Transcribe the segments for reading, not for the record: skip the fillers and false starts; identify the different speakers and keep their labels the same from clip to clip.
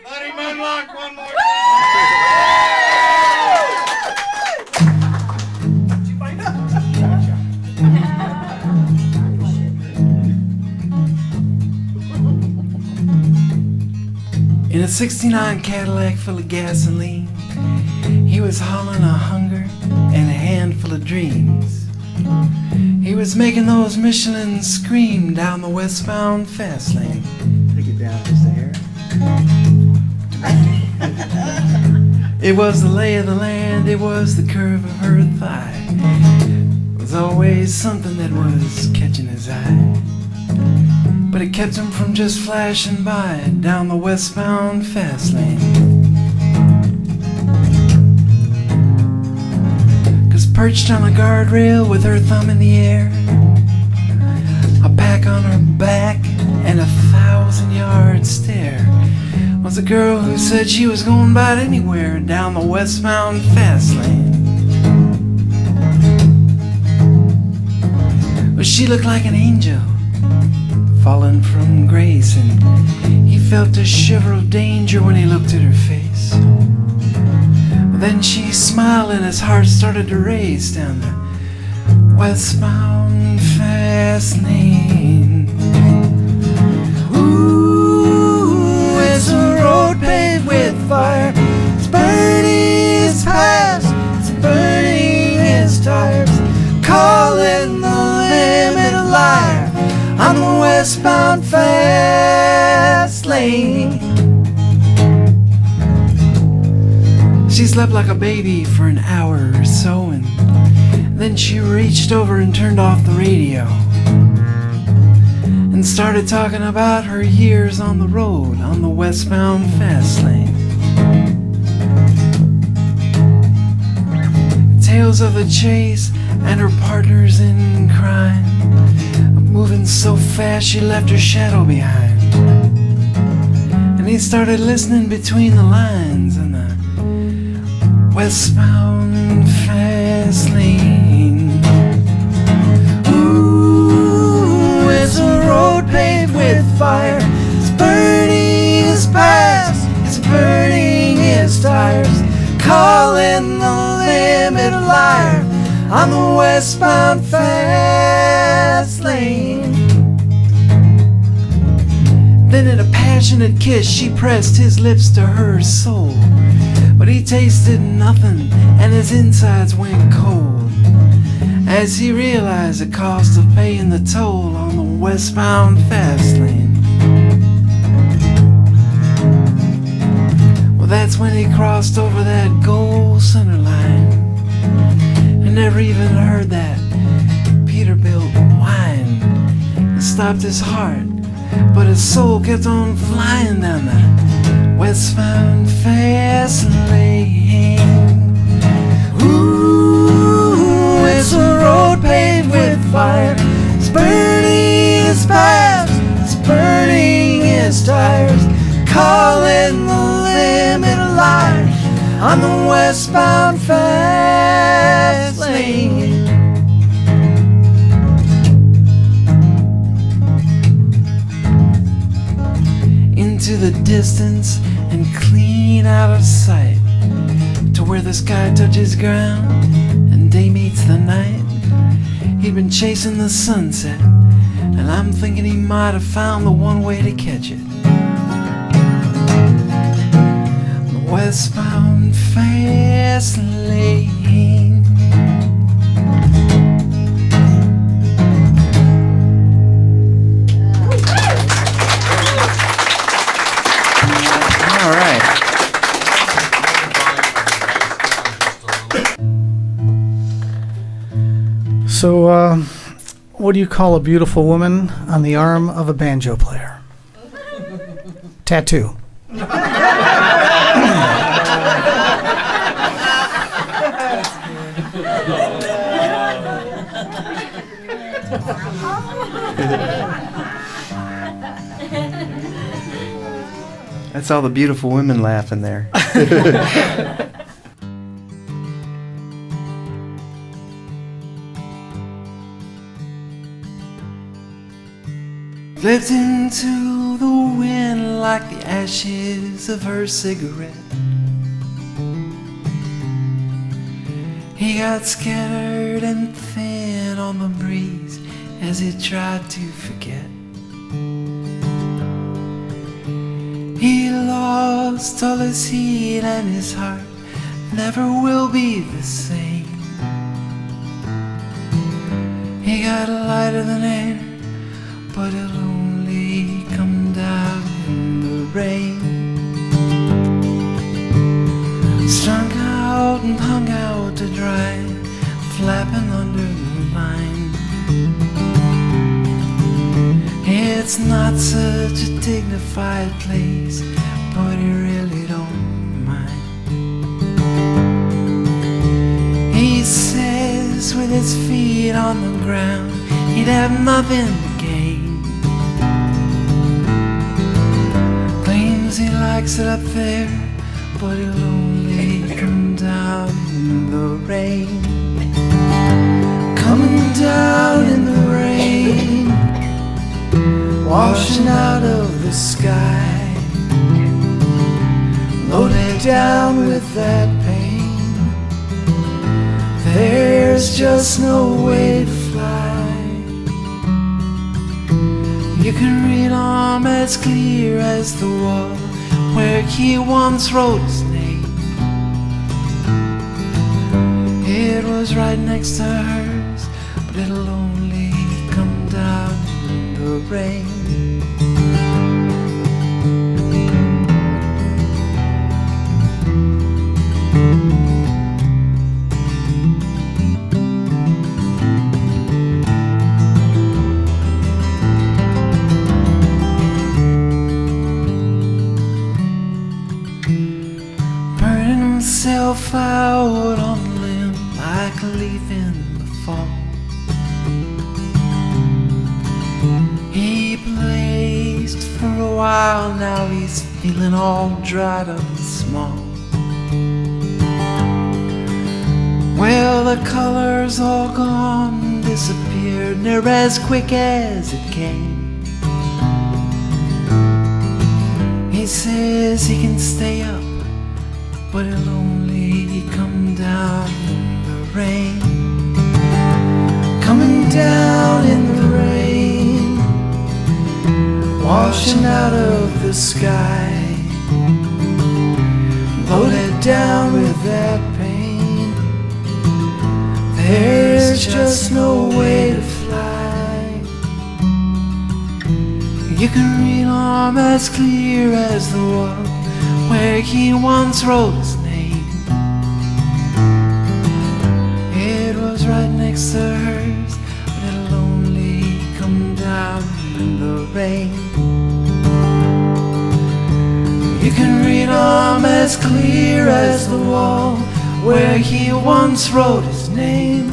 Speaker 1: Buddy Mondlock, one more
Speaker 2: In a 69 Cadillac full of gasoline, he was hauling a hunger and a handful of dreams. He was making those Michelin scream down the Westbound Fast lane.
Speaker 3: Take it down just a hair.
Speaker 2: It was the lay of the land, it was the curve of her thigh. It was always something that was catching his eye. But it kept him from just flashing by down the Westbound Fast lane. 'Cause perched on a guardrail with her thumb in the air, a pack on her back and a 1,000-yard stare, was a girl who said she was going about anywhere down the Westbound Fast lane. Well, she looked like an angel fallen from grace, and he felt a shiver of danger when he looked at her face. But then she smiled and his heart started to race down the Westbound Fast lane. Ooh, it's a road paved with fire. It's burning his past, it's burning his tires, calling the limit a liar on the Westbound Fast lane. She slept like a baby for an hour or so, and then she reached over and turned off the radio and started talking about her years on the road on the Westbound Fast lane. Tales of the chase and her partners in crime, moving so fast she left her shadow behind. And he started listening between the lines in the Westbound Fast lane. Ooh, it's a road paved with fire. It's burning his past, it's burning his tires, calling the limit a liar on the Westbound Fast lane. Then in a passionate kiss she pressed his lips to her soul, but he tasted nothing and his insides went cold as he realized the cost of paying the toll on the Westbound Fast lane. Well, that's when he crossed over that gold center line and never even heard that Peterbilt whine. It stopped his heart, but his soul kept on flying down the Westbound Fast lane. Ooh, it's a road paved with fire. It's burning his past, it's burning his tires, calling the limit a liar on the Westbound Fast lane. Into the distance and clean out of sight, to where the sky touches ground and day meets the night. He'd been chasing the sunset, and I'm thinking he might have found the one way to catch it. The Westbound Fast lane. All right.
Speaker 4: So, what do you call a beautiful woman on the arm of a banjo player? Tattoo.
Speaker 2: That's all the beautiful women laughing there. Flipped into the wind like the ashes of her cigarette. He got scattered and thin on the breeze as he tried to forget. He lost all his heat and his heart never will be the same. He got lighter than air, but it'll only come down in the rain. Strung out and hung out to dry, flapping under the line. It's not such a dignified place, but he really don't mind. He says with his feet on the ground, he'd have nothing to gain. Claims he likes it up there, but it'll only come down in the rain. Coming down in the rain, washing out of the sky, loaded down with that pain. There's just no way to fly. You can read on as clear as the wall where he once wrote his name. It was right next to hers, but it'll only come down in the rain. Himself out on a limb like a leaf in the fall. He blazed for a while, now he's feeling all dried up and small. Well, the color's all gone, disappeared, and they're as quick as it came. He says he can stay up, but it'll only come down in the rain. Coming down in the rain, washing out of the sky, loaded down with that pain. There's just no way to fly. You can read on as clear as the wall where he once wrote his name. It was right next to hers, but it'll only come down in the rain. You can read on as clear as the wall where he once wrote his name.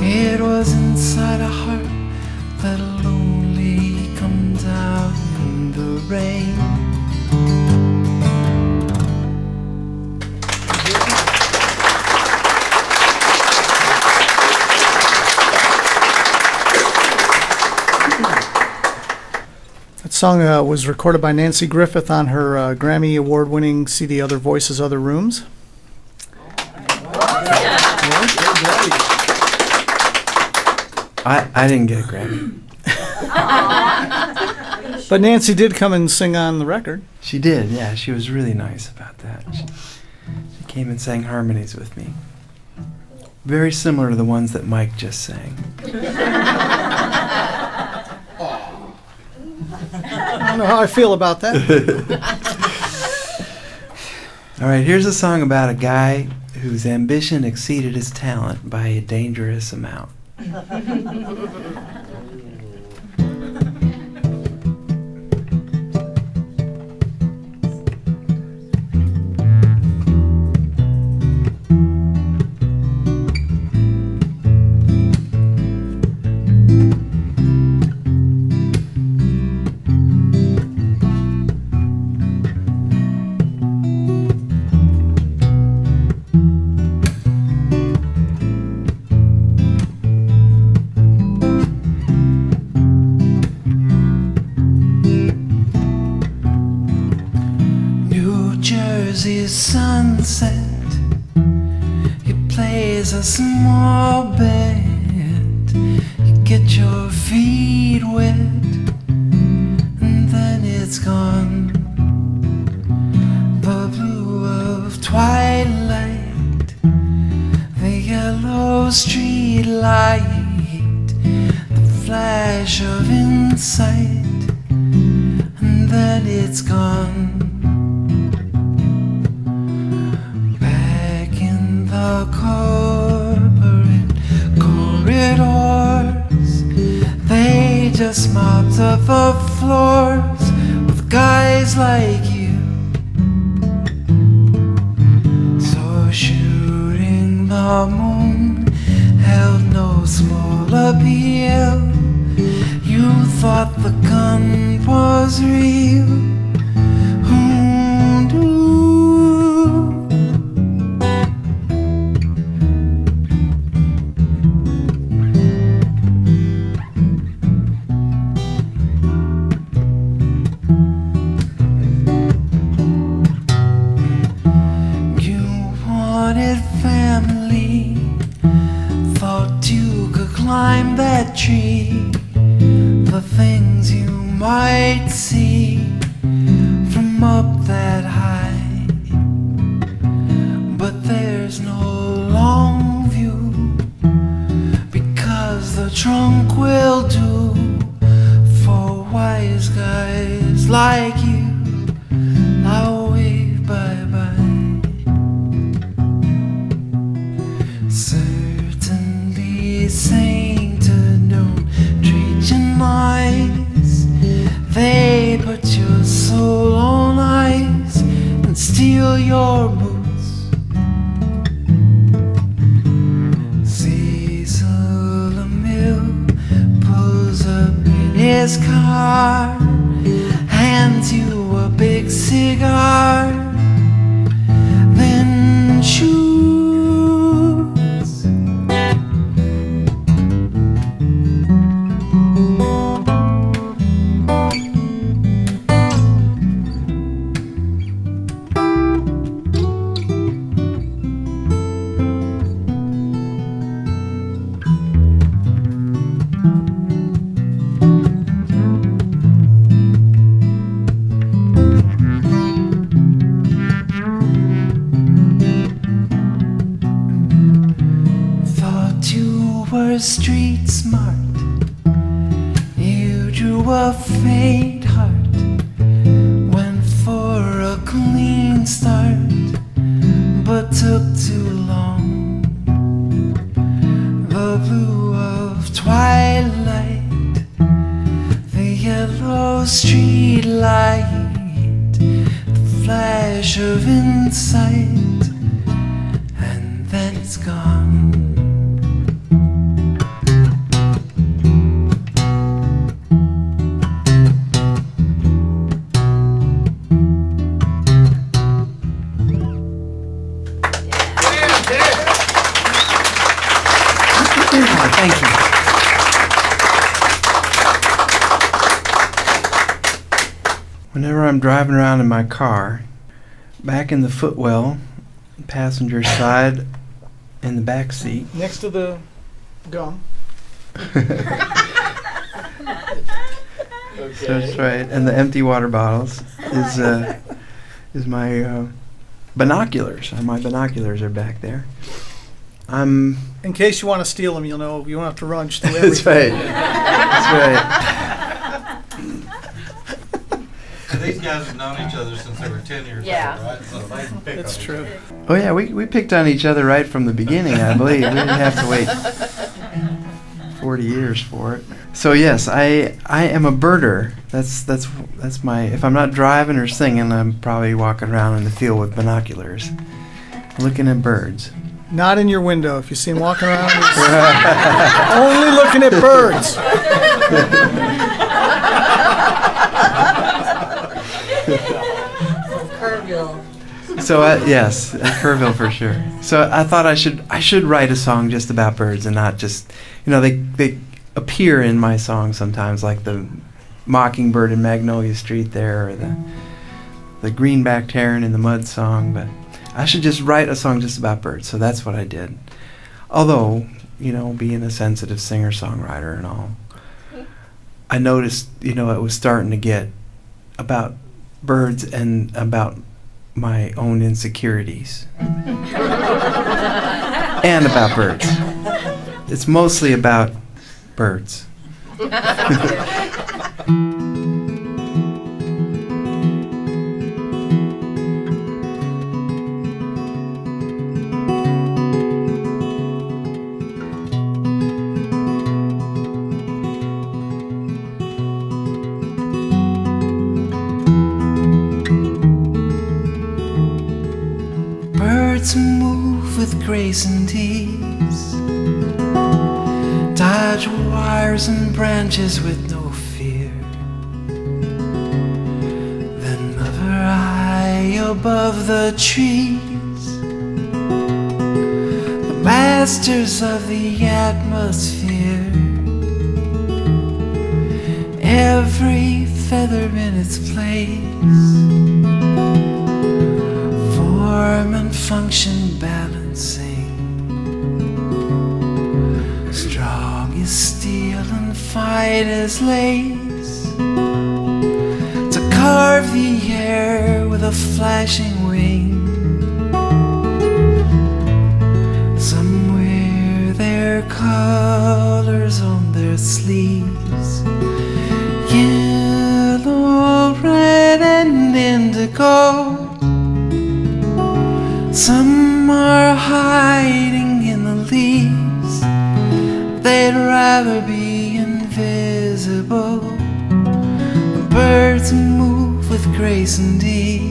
Speaker 2: It was inside a heart that'll only come down in the rain.
Speaker 4: That song was recorded by Nancy Griffith on her Grammy Award-winning CD Other Voices, Other Rooms.
Speaker 2: I didn't get a Grammy.
Speaker 4: But Nancy did come and sing on the record.
Speaker 2: She did, yeah. She was really nice about that. She came and sang harmonies with me. Very similar to the ones that Mike just sang.
Speaker 4: I don't know how I feel about that.
Speaker 2: All right, here's a song about a guy whose ambition exceeded his talent by a dangerous amount. Jersey sunset. You plays a small bed. You get your feet wet, and then it's gone. The blue of twilight, the yellow street light, the flash of insight, and then it's gone. Back in the corporate corridors, they just mopped up the floors with guys like you. So shooting the moon held no small appeal. You thought the gun was real. Who knew? You wanted family, thought you could climb that tree. The things you might see from up that high, but there's no long view, because the trunk will do for wise guys like you. I'll wave bye-bye. Certainly sainted don't treat you nice. They put your soul on ice and steal your boots. Cecil Emile pulls up in his car, hands you a big cigar, then shoots. Street smart, you drew a faint heart, went for a clean start, but took too long. The blue of twilight, the yellow street light, the flash of insight, and then it's gone. Thank you. Whenever I'm driving around in my car, back in the footwell, passenger side, in the back seat.
Speaker 4: Next to the gum.
Speaker 2: So that's right, and the empty water bottles is my binoculars. My binoculars are back there. I'm.
Speaker 4: In case you want to steal them, you'll know you won't have to run. Just do
Speaker 2: That's
Speaker 4: everything.
Speaker 2: right. That's right.
Speaker 1: These guys have known each other since they were 10 years
Speaker 5: Yeah.
Speaker 1: old, right? So they can pick
Speaker 4: That's
Speaker 1: on
Speaker 4: true.
Speaker 1: each other.
Speaker 2: Oh yeah, we picked on each other right from the beginning, I believe. We didn't have to wait 40 years for it. So yes, I am a birder. That's my. If I'm not driving or singing, I'm probably walking around in the field with binoculars, looking at birds.
Speaker 4: Not in your window. If you see him walking around, he's only looking at birds.
Speaker 5: Kerrville.
Speaker 2: So yes, Kerrville for sure. So I thought I should write a song just about birds and not just, they appear in my songs sometimes, like the mockingbird in Magnolia Street there, or the greenbacked heron in the mud song, but I should just write a song just about birds, so that's what I did. Although, you know, being a sensitive singer-songwriter and all, I noticed, you know, it was starting to get about birds and about my own insecurities. And about birds. It's mostly about birds. Birds move with grace and ease, dodge wires and branches with no fear, then hover high above the trees, the masters of the atmosphere, every feather in its place, form and function balancing, strong as steel and fine as lace, to carve the air with a flashing wing. Somewhere their colors on their sleeves, yellow, red and indigo. Some are hiding in the leaves, they'd rather be invisible. The birds move with grace and ease.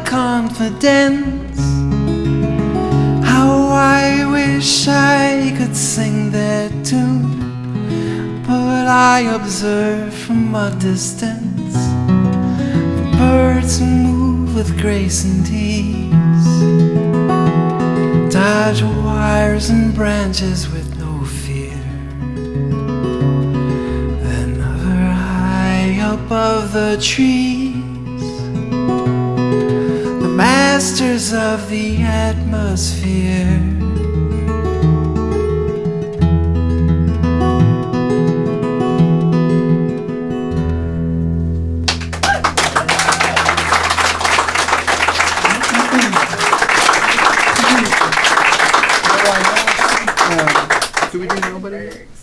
Speaker 2: Confidence, how I wish I could sing their tune, but I observe from a distance. The birds move with grace and ease, dodge wires and branches with no fear, then hover high above the trees, masters of the atmosphere.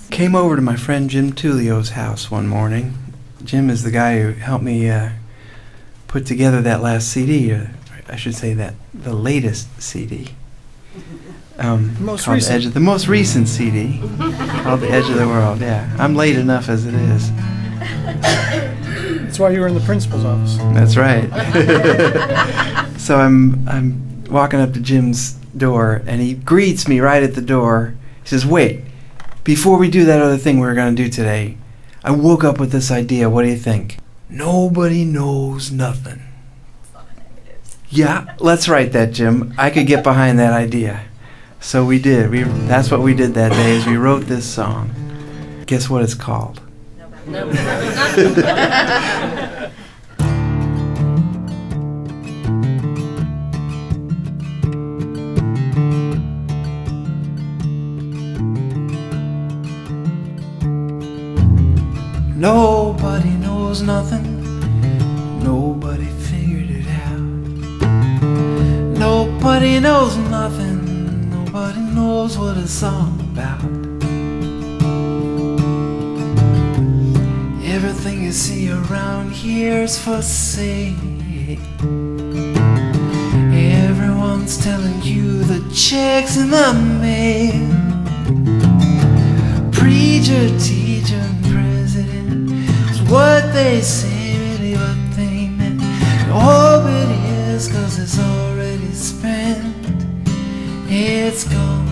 Speaker 2: Came over to my friend Jim Tullio's house one morning. Jim is the guy who helped me put together that last CD. I should say that the latest CD,
Speaker 4: Most
Speaker 2: called
Speaker 4: recent.
Speaker 2: The most recent CD, called The Edge of the World. Yeah, I'm late enough as it is.
Speaker 4: That's why you were in the principal's office.
Speaker 2: That's right. So I'm walking up to Jim's door, and he greets me right at the door. He says, "Wait, before we do that other thing we're going to do today, I woke up with this idea. What do you think?" Nobody knows nothing. Yeah, let's write that, Jim. I could get behind that idea. So we did. That's what we did that day, is we wrote this song. Guess what it's called? Nobody knows nothing. Nobody figured it out. Nobody knows nothing. Nobody knows what it's all about. Everything you see around here is for sale. Everyone's telling you the check's in the mail. Preacher, teacher, and president is what they say, really what they meant. Oh, it is 'cause it's already spent. It's gone.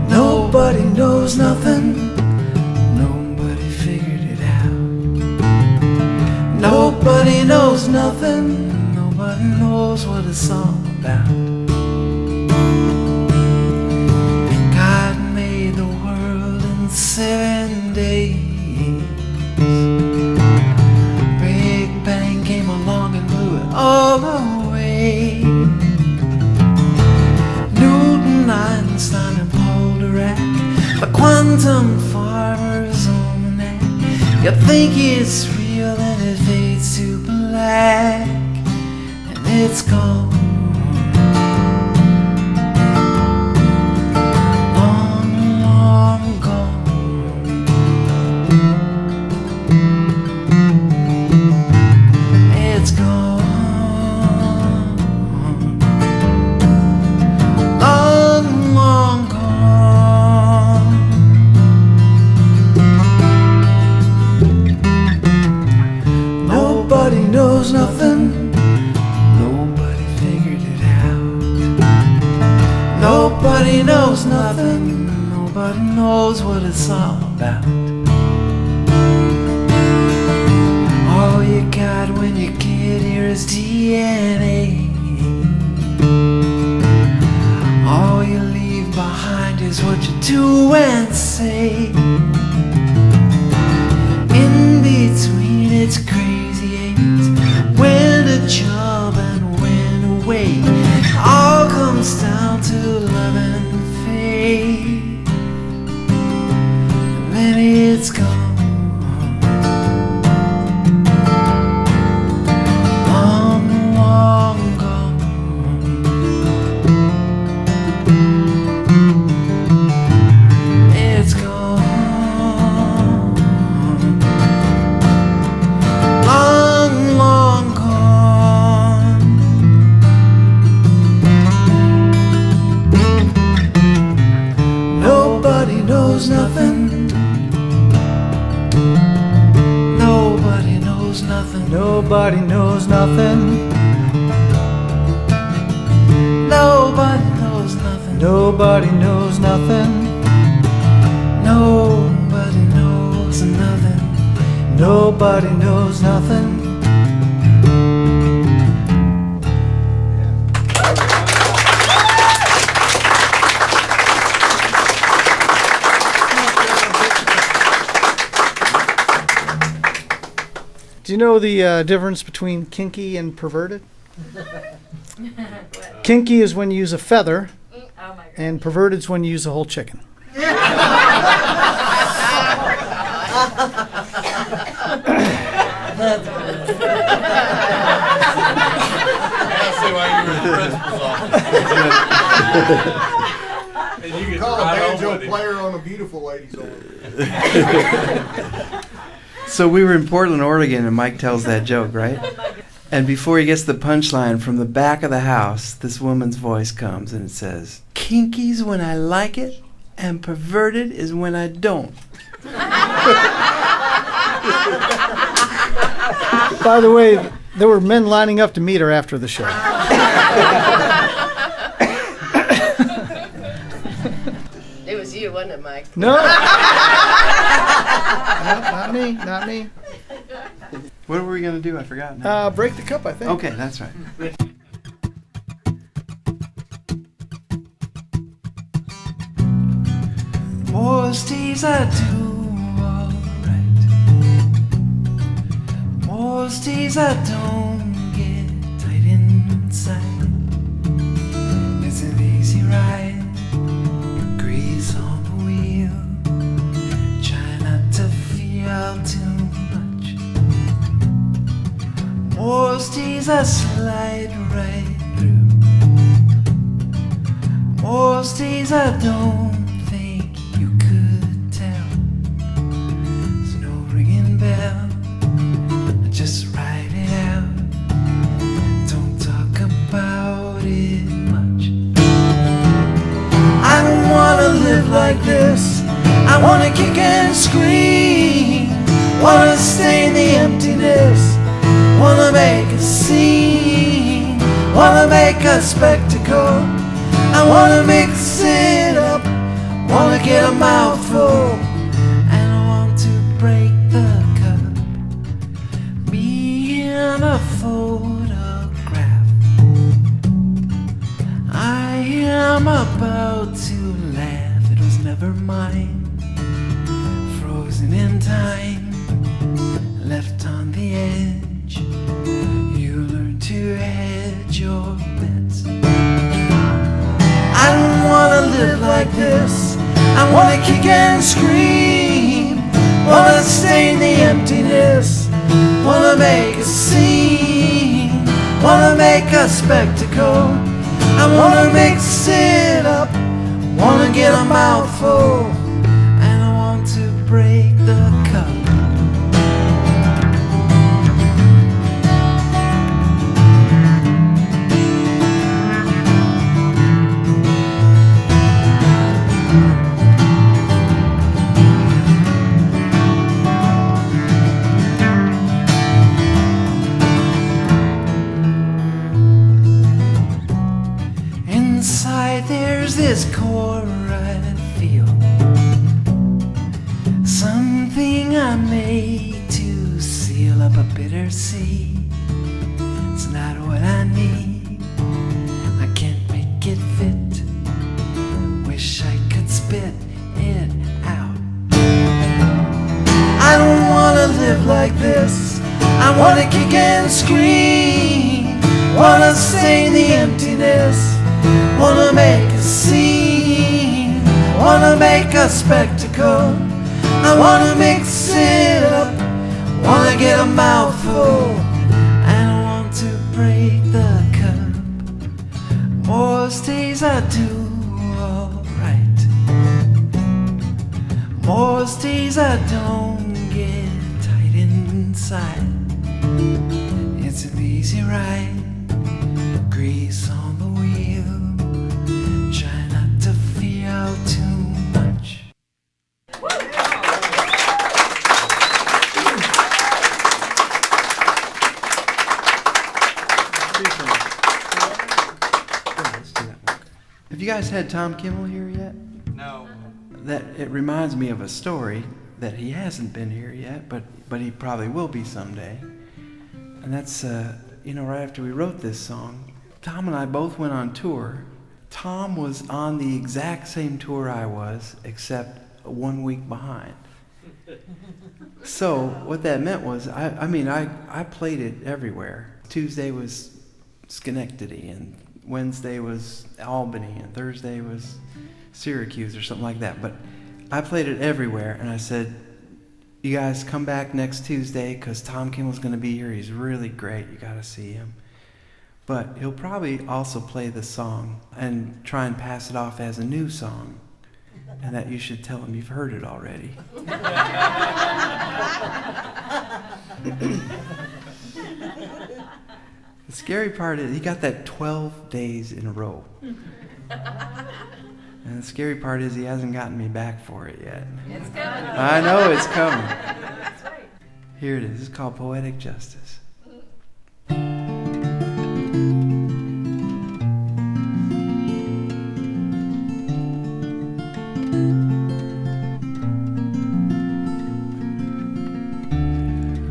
Speaker 2: Nobody knows nothing. Nobody figured it out. Nobody knows nothing. Nobody knows what it's all about. God made the world in 7 days. Big Bang came along and blew it all away. Newton, Einstein, and Poldarach, the quantum farmer's almanac. You think it's real and it fades to black, and it's gone. Long, long gone. It's gone. Long, long gone. Nobody knows nothing. Nobody figured it out. Nobody knows nothing. Nobody knows what it's all about. All you got when you get here is DNA. All you leave behind is what you do and say. In between it's crazy eight. When to jump and when to wait. All comes down to love and fate. And then it's gone. Long, long gone. It's gone. Long, long gone. Nobody knows nothing. Nobody knows nothing.
Speaker 4: Nobody knows nothing.
Speaker 2: Nobody knows nothing.
Speaker 4: Nobody knows nothing.
Speaker 2: Nobody knows nothing.
Speaker 4: Nobody knows nothing. Do you know the difference between kinky and perverted? Kinky is when you use a feather,
Speaker 5: Oh my god.
Speaker 4: and perverted is when you use a whole chicken.
Speaker 1: I see why you were in the principal's office. And you could
Speaker 6: Call a
Speaker 1: ride home
Speaker 6: banjo
Speaker 1: with him.
Speaker 6: player on a beautiful lady's arm.
Speaker 3: So we were in Portland, Oregon, and Mike tells that joke, right? And before he gets the punchline, from the back of the house, this woman's voice comes and it says, "Kinky's when I like it, and perverted is when I don't."
Speaker 4: By the way, there were men lining up to meet her after the show.
Speaker 5: It was you, wasn't it, Mike?
Speaker 4: No. Not me, not me.
Speaker 3: What were we going to do? I forgot now.
Speaker 4: Break the cup, I think.
Speaker 3: Okay, that's right.
Speaker 2: Most days I do alright. Most days I don't get tight inside. It's an easy ride. Grease on the wheel. Try not to feel too much. Most days I slide right through. Most days I don't think you could tell. There's no ringing bell. I just write it out. Don't talk about it much. I don't wanna live like this. I wanna kick and scream. Wanna
Speaker 3: make a spectacle. I wanna mix it up, wanna get a mouthful, and I want to break the cup. Me in a photograph. I am about to laugh, it was never mine. Frozen in time, left on the edge. You learn to hedge your bets. I don't wanna live like this. I wanna kick and scream, wanna stain the emptiness, wanna make a scene, wanna make a spectacle. I wanna mix it up, wanna get a mouthful, and I want to break the cup. Inside there's this core I feel, something I made to seal up a bitter sea. It's not what I need, I can't make it fit. Wish I could spit it out. I don't wanna live like this. I wanna kick and scream, wanna stain the emptiness, wanna make a scene, wanna make a spectacle. I wanna mix it up, wanna get a mouthful, and I want to break the cup. Most days I do alright, most days I don't get tight inside. It's an easy ride, grease on the wheel, try not to feel too much. Have you guys had Tom Kimmel here yet?
Speaker 1: No.
Speaker 3: That it reminds me of a story that he hasn't been here yet, but he probably will be someday. And that's right after we wrote this song, Tom and I both went on tour. Tom was on the exact same tour I was, except 1 week behind. So what that meant was, I played it everywhere. Tuesday was Schenectady, and Wednesday was Albany, and Thursday was Syracuse or something like that. But I played it everywhere, and I said, you guys come back next Tuesday because Tom Kimmel's going to be here. He's really great. You got to see him. But he'll probably also play the song and try and pass it off as a new song, and that you should tell him you've heard it already. The scary part is he got that 12 days in a row. And the scary part is he hasn't gotten me back for it yet.
Speaker 5: It's coming.
Speaker 3: I know it's coming.
Speaker 5: That's right.
Speaker 3: Here it is. It's called Poetic Justice.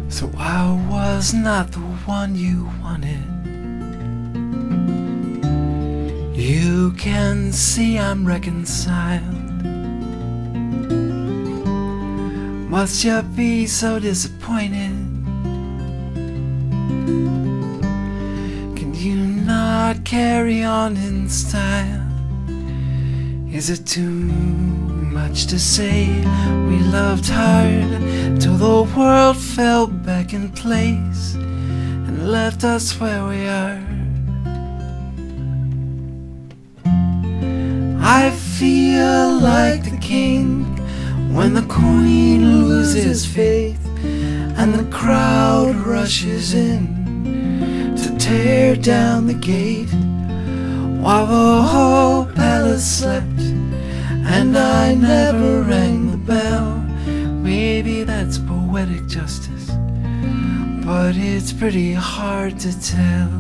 Speaker 3: So I was not the one you wanted. You can see I'm reconciled. Must you be so disappointed? Can you not carry on in style? Is it too much to say we loved hard till the world fell back in place and left us where we are? I feel like the king when the queen loses faith and the crowd rushes in to tear down the gate, while the whole palace slept and I never rang the bell. Maybe that's poetic justice, but it's pretty hard to tell.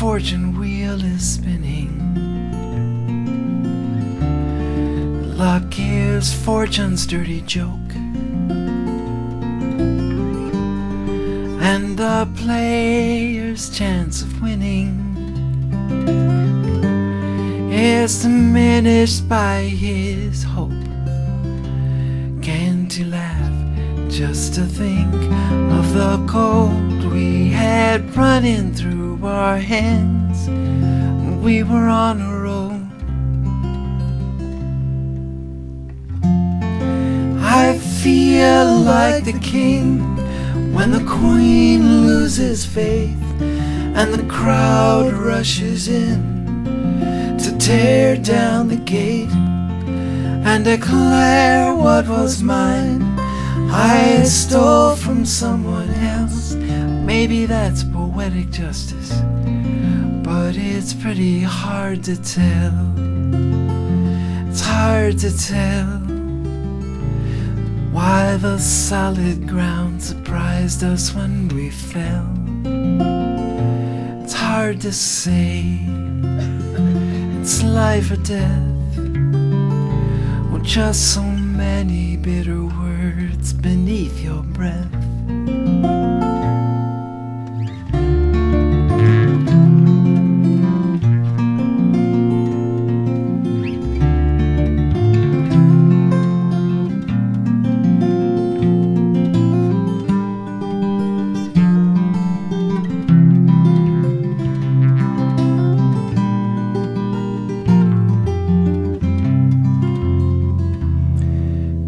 Speaker 2: fortune wheel is spinning. Luck is fortune's dirty joke, and the player's chance of winning is diminished by his hope. Can't you laugh just to think of the gold we had running through our hands when we were on a roll? I feel like the king when the queen loses faith and the crowd rushes in to tear down the gate and declare what was mine I stole from someone else. Maybe that's poetic justice, but it's pretty hard to tell. It's hard to tell why the solid ground surprised us when we fell. It's hard to say it's life or death, or just so many bitter words beneath your breath.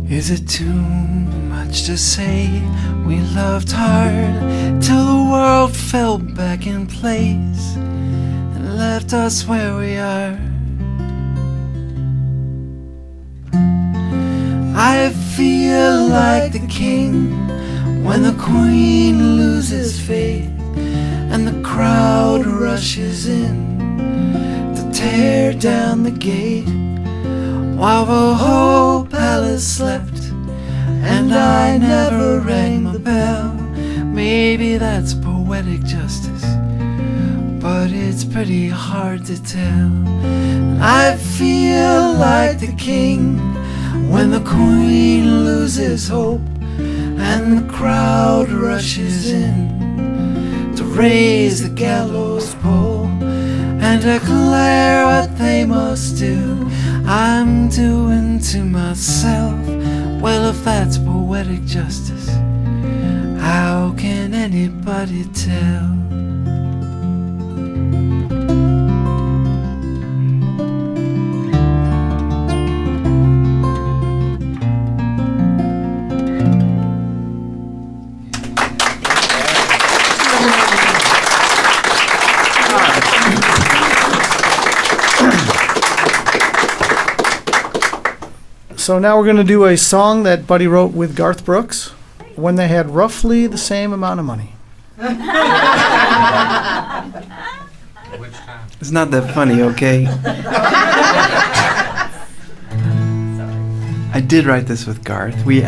Speaker 2: Is it too much to say we loved hard till the world fell back in place and left us where we are? I feel like the king when the queen loses faith and the crowd rushes in to tear down the gate, while the whole palace slept and I never rang the bell. Maybe that's poetic justice, but it's pretty hard to tell. I feel like the king when the queen loses hope and the crowd rushes in to raise the gallows pole and declare what they must do. I'm doing to myself, well, if that's poetic justice, how can anybody tell?
Speaker 4: So now we're going to do a song that Buddy wrote with Garth Brooks when they had roughly the same amount of money.
Speaker 3: It's not that funny, okay? I did write this with Garth. We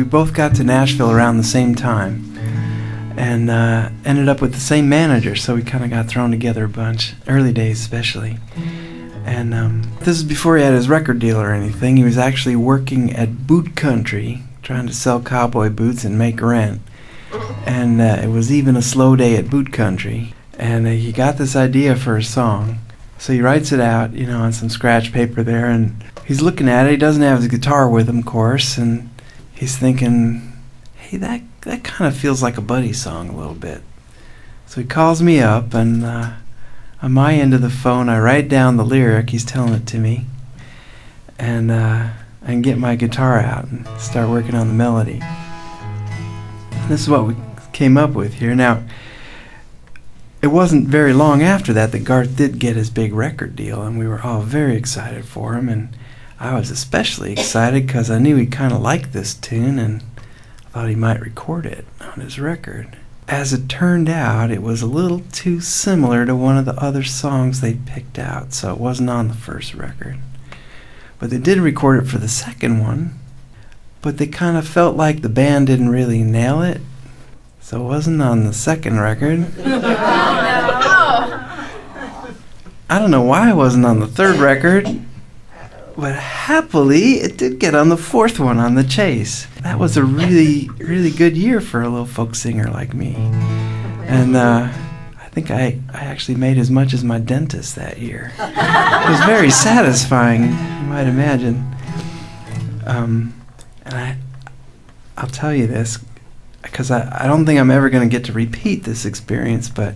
Speaker 3: both got to Nashville around the same time and ended up with the same manager, so we kind of got thrown together a bunch, early days especially. And this is before he had his record deal or anything. He was actually working at Boot Country, trying to sell cowboy boots and make rent. And it was even a slow day at Boot Country. And he got this idea for a song. So he writes it out, on some scratch paper there. And he's looking at it. He doesn't have his guitar with him, of course. And he's thinking, hey, that kind of feels like a Buddy song a little bit. So he calls me up, and on my end of the phone, I write down the lyric. He's telling it to me. And I can get my guitar out and start working on the melody. This is what we came up with here. Now, it wasn't very long after that Garth did get his big record deal, and we were all very excited for him. And I was especially excited because I knew he kind of liked this tune, and I thought he might record it on his record. As it turned out, it was a little too similar to one of the other songs they picked out, so it wasn't on the first record. But they did record it for the second one, but they kind of felt like the band didn't really nail it, so it wasn't on the second record. I don't know why it wasn't on the third record, but happily it did get on the fourth one on The Chase. That was a really, really good year for a little folk singer like me. And I think I actually made as much as my dentist that year. It was very satisfying, you might imagine. And I'll tell you this, because I don't think I'm ever going to get to repeat this experience, but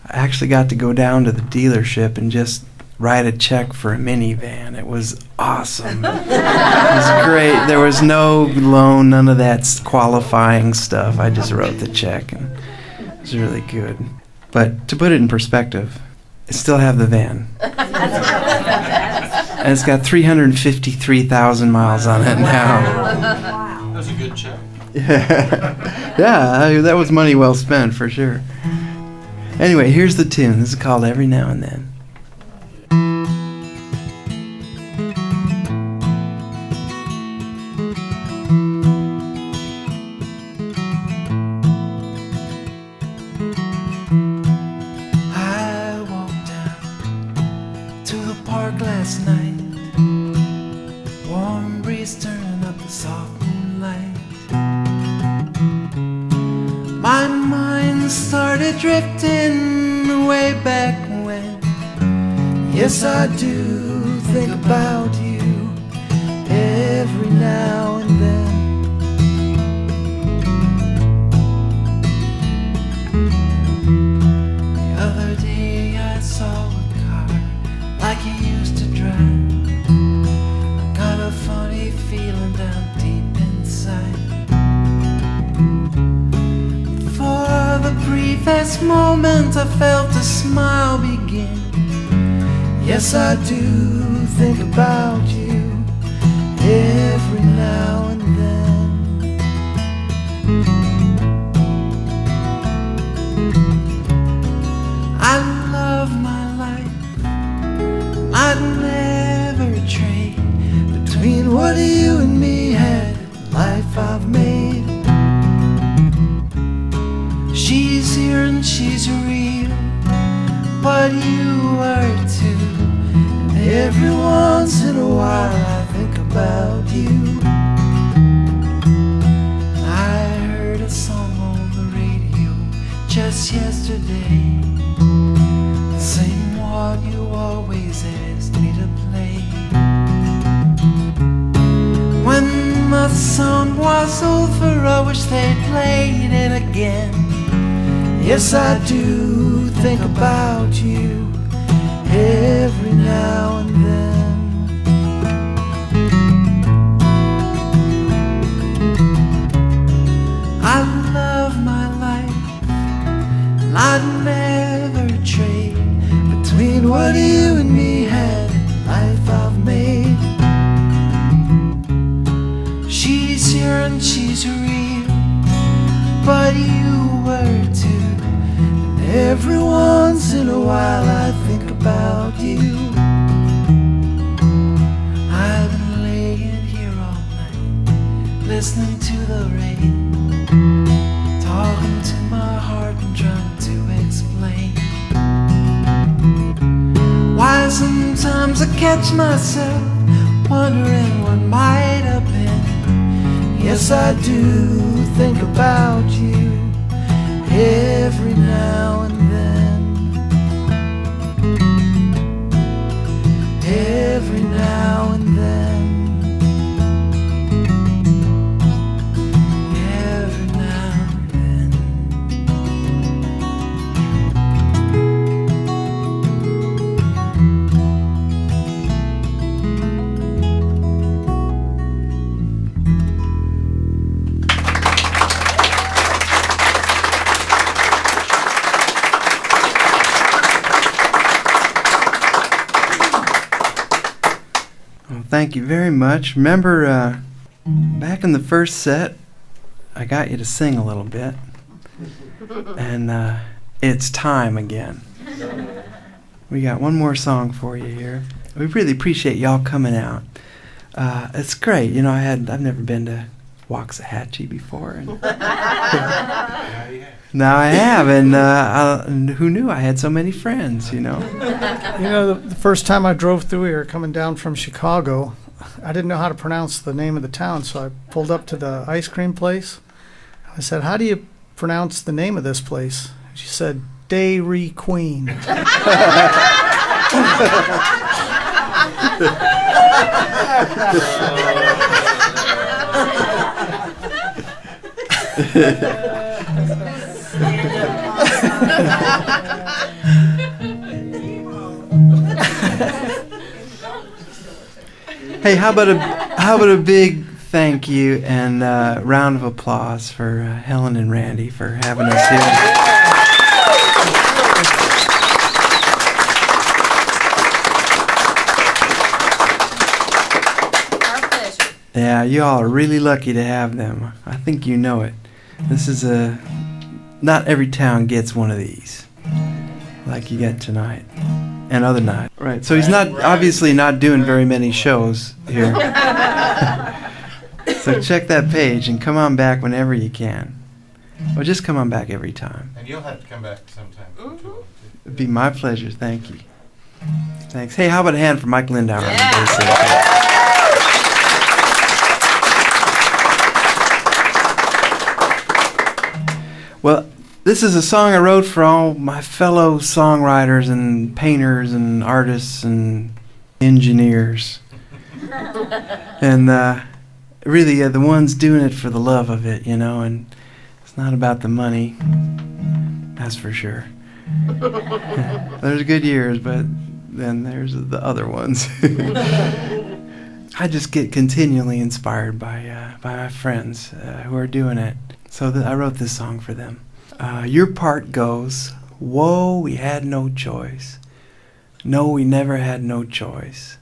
Speaker 3: I actually got to go down to the dealership and just write a check for a minivan. It was awesome. It was great. There was no loan, none of that qualifying stuff. I just wrote the check, and it was really good. But to put it in perspective, I still have the van. And it's got 353,000 miles on it now.
Speaker 1: That's a good check.
Speaker 3: Yeah, that was money well spent for sure. Anyway, here's the tune. This is called Every Now and Then. I walked down to the park last night. Warm breeze turning up the soft moonlight. My mind started drifting way back when. Yes, I do think about you every now and then. The other day I saw a car like you used to drive. I got a funny feeling down deep inside. For the briefest moment I felt a smile begin. Yes, I do think about you every now and then. I love my life, I'd never trade between what you and me had, life I've made. She's here and she's real, but you are too. And every once in a while I think about you. I heard a song on the radio just yesterday, the same one you always asked me to play. When my song was over, I wish they'd played it again. Yes, I do think about you every now and then. I love my life, and I'd never trade between what you and me had and life I've made. She's here and she's real, but you were too. Every once in a while I think about you. I've been laying here all night, listening to the rain, talking to my heart and trying to explain why sometimes I catch myself wondering what might have been. Yes, I do think about you every now and then. Every now and then. Every now and then. Thank you very much. Remember, back in the first set, I got you to sing a little bit. And it's time again. We got one more song for you here. We really appreciate y'all coming out. It's great. You know, I've never been to Waxahachie before. And Now I have, and who knew I had so many friends, you know?
Speaker 4: You know, the first time I drove through here coming down from Chicago, I didn't know how to pronounce the name of the town, so I pulled up to the ice cream place. I said, "How do you pronounce the name of this place?" She said, "Dairy Queen."
Speaker 3: Hey, how about a big thank you and round of applause for Helen and Randy for having us here.
Speaker 5: Our pleasure.
Speaker 3: Yeah, you all are really lucky to have them. I think you know it. This is not every town gets one of these, like you get tonight and other night. Right. So he's obviously not doing very many shows here. So check that page and come on back whenever you can. Or just come on back every time.
Speaker 1: And you'll have to come back sometime.
Speaker 3: It'd be my pleasure. Thank you. Thanks. Hey, how about a hand for Mike Lindauer? On the
Speaker 5: Yeah.
Speaker 3: bass there. Well, this is a song I wrote for all my fellow songwriters and painters and artists and engineers. And really, the ones doing it for the love of it, you know, and it's not about the money, that's for sure. There's good years, but then there's the other ones. I just get continually inspired by my friends who are doing it. So I wrote this song for them. Your part goes, whoa, we had no choice. No, we never had no choice.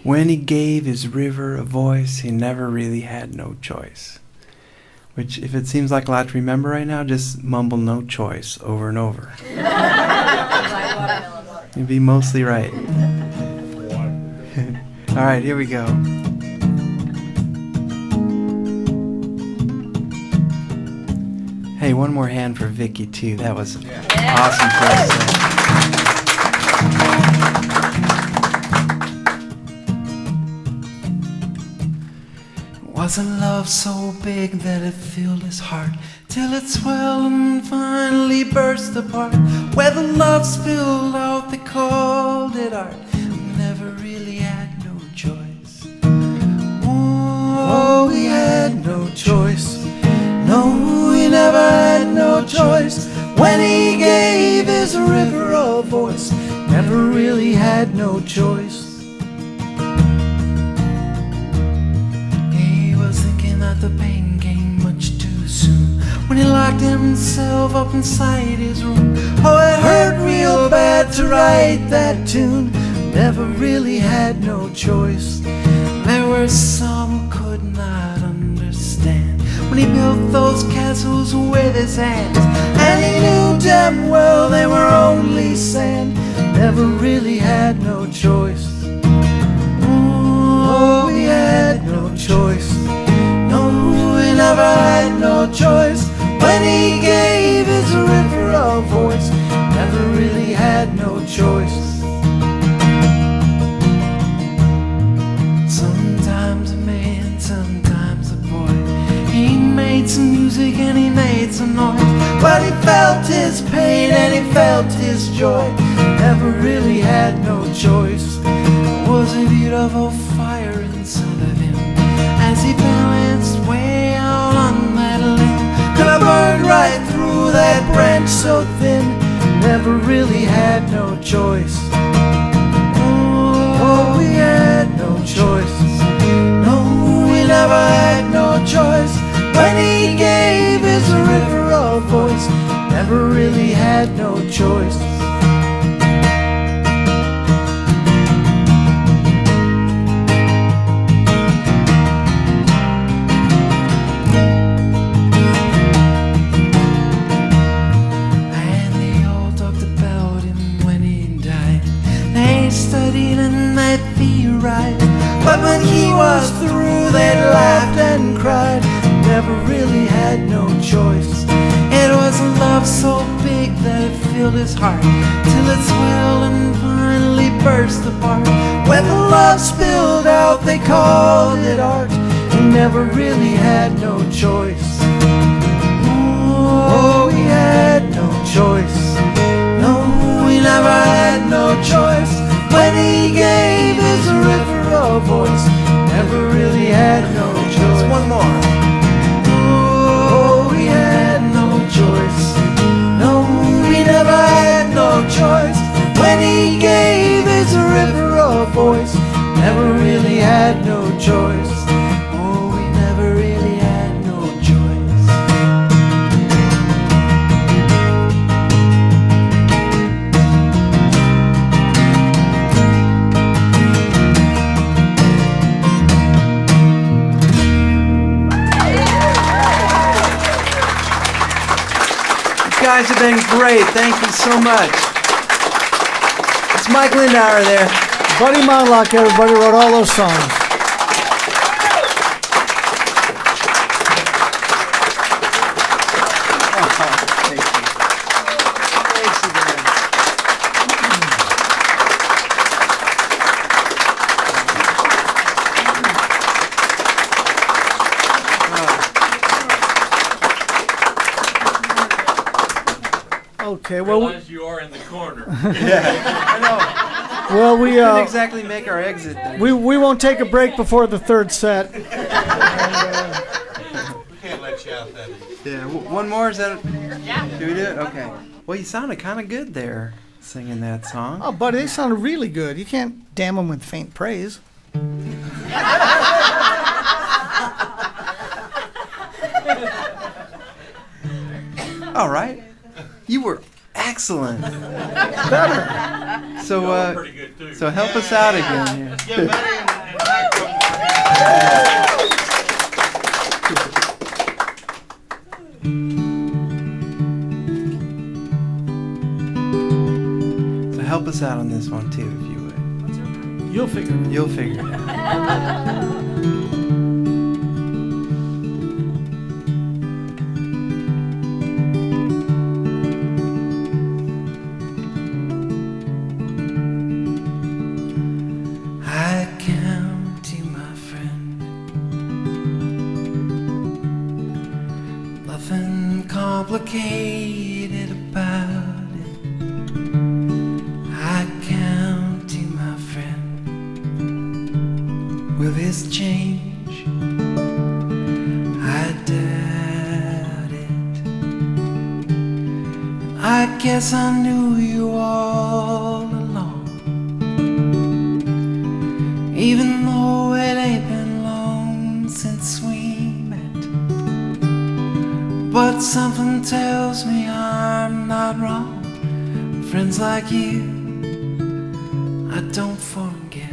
Speaker 3: When he gave his river a voice, he never really had no choice. Which, if it seems like a lot to remember right now, just mumble no choice over and over. You'd be mostly right. All right, here we go. Hey, one more hand for Vickie, too. That was awesome for us. Wasn't love so big that it filled his heart, till it swelled and finally burst apart? Where the love spilled out, they called it art. Never really had no choice. Oh, we had no choice. No, we never had no choice. When he gave his river a voice, never really had no choice. He was thinking that the pain came much too soon when he locked himself up inside his room. Oh, it hurt real bad to write that tune. Never really had no choice. There were some who could not understand when he built those castles with his hands, and he knew damn well they were only sand. Never really had no choice. Oh, we had no choice. No, we never had no choice. When he gave his river a voice, never really had no choice. Sometimes a man, sometimes a boy. He made some music and he made some noise, but he felt his pain and he felt his joy. Never really had no choice. There was a beautiful fire inside of him as he balanced way out on that limb. Could have burned right through that branch so thin. Never really had no choice. Oh, we had no choice. No, we never had no choice. When he gave his river a voice, never really had no choice. And they all talked about him when he died. They studied and they theorized, but when he was through they laughed and cried. Never really had no choice. It was was a love so big that it filled his heart, till it swelled and finally burst apart. When the love spilled out, they called it art. He never really had no choice. Oh, he had no choice. No, he never had no choice. When he gave his river a voice, never really had no choice. One more. Oh, he had no choice. No, he never had no choice. When he gave his river a voice, never really had no choice. Oh, he never really had no choice. You guys have been great. Thank you so much. It's Mike Lindauer there.
Speaker 4: Buddy Mondlock, everybody, wrote all those songs. Okay, well,
Speaker 1: Realize you are in the corner.
Speaker 3: I know.
Speaker 4: well, we
Speaker 3: Didn't exactly make our exit there.
Speaker 4: we won't take a break before the third set.
Speaker 1: We can't let you out that easy.
Speaker 3: Yeah, one more, is that? Yeah. Do we do it? Okay. Well, you sounded kind of good there, singing that song.
Speaker 4: Oh, buddy, they sounded really good. You can't damn them with faint praise.
Speaker 3: All right. You were excellent.
Speaker 4: Better.
Speaker 3: So,
Speaker 1: Y'all pretty good too.
Speaker 3: so help us out again here.
Speaker 1: Get Betty and Mike from
Speaker 3: So help us out on this one too, if you would.
Speaker 4: You'll figure it out.
Speaker 3: You'll figure it out. I count you, my friend. Nothing complicated about it. I count you, my friend. Will this change? I doubt it. I guess I knew you all along, even though it ain't been long since we met. But something tells me I'm not wrong. Friends like you, I don't forget.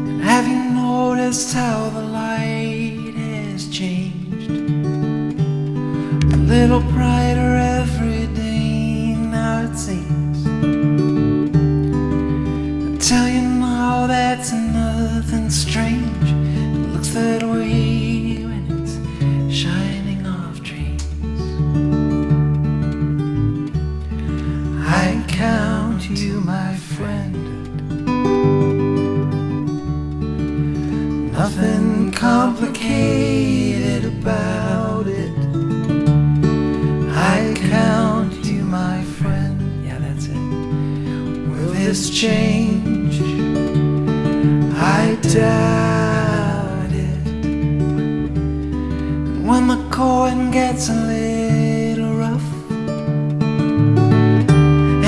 Speaker 3: And have you noticed how the light has changed? A little brighter every day now it seems. I tell you now that's nothing strange. It looks that way when it's shining off dreams. I count you, my friend. Nothing complicated about it. I count you, my friend. Yeah, that's it. Will this change? I doubt it. When the going gets a little rough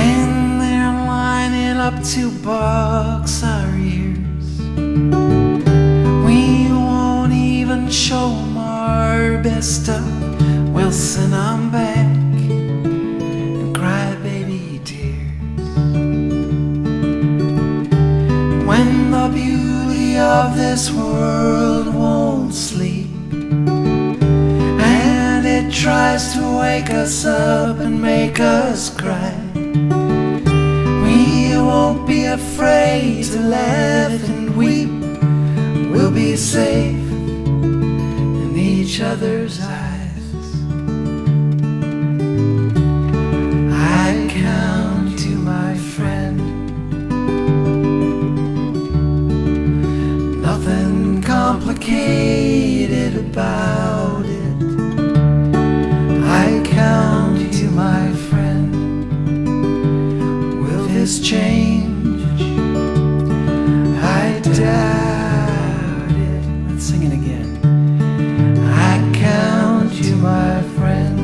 Speaker 3: and they're lining up to box our ears, we won't even show 'em our best stuff. We'll send 'em back and cry baby tears. When the beauty of this world won't sleep and it tries to wake us up and make us cry, we won't be afraid to laugh and weep. We'll be safe in each other's eyes.
Speaker 2: complicated about it. I count you, my friend. Will this change? I doubt it.
Speaker 3: Let's sing it again.
Speaker 2: I count you, my friend.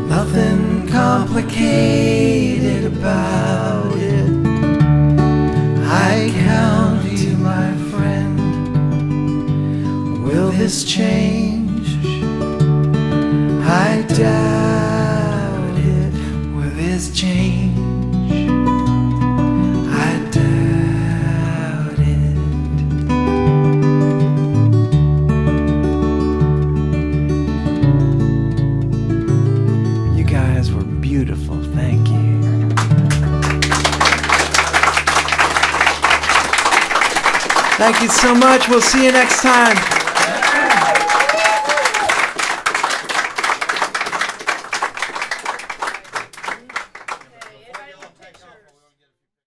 Speaker 2: Nothing complicated about it. I count you, my friend. Will this change? I doubt it. Will this change? I doubt it.
Speaker 3: You guys were beautiful. Thank you. Thank you so much. We'll see you next time.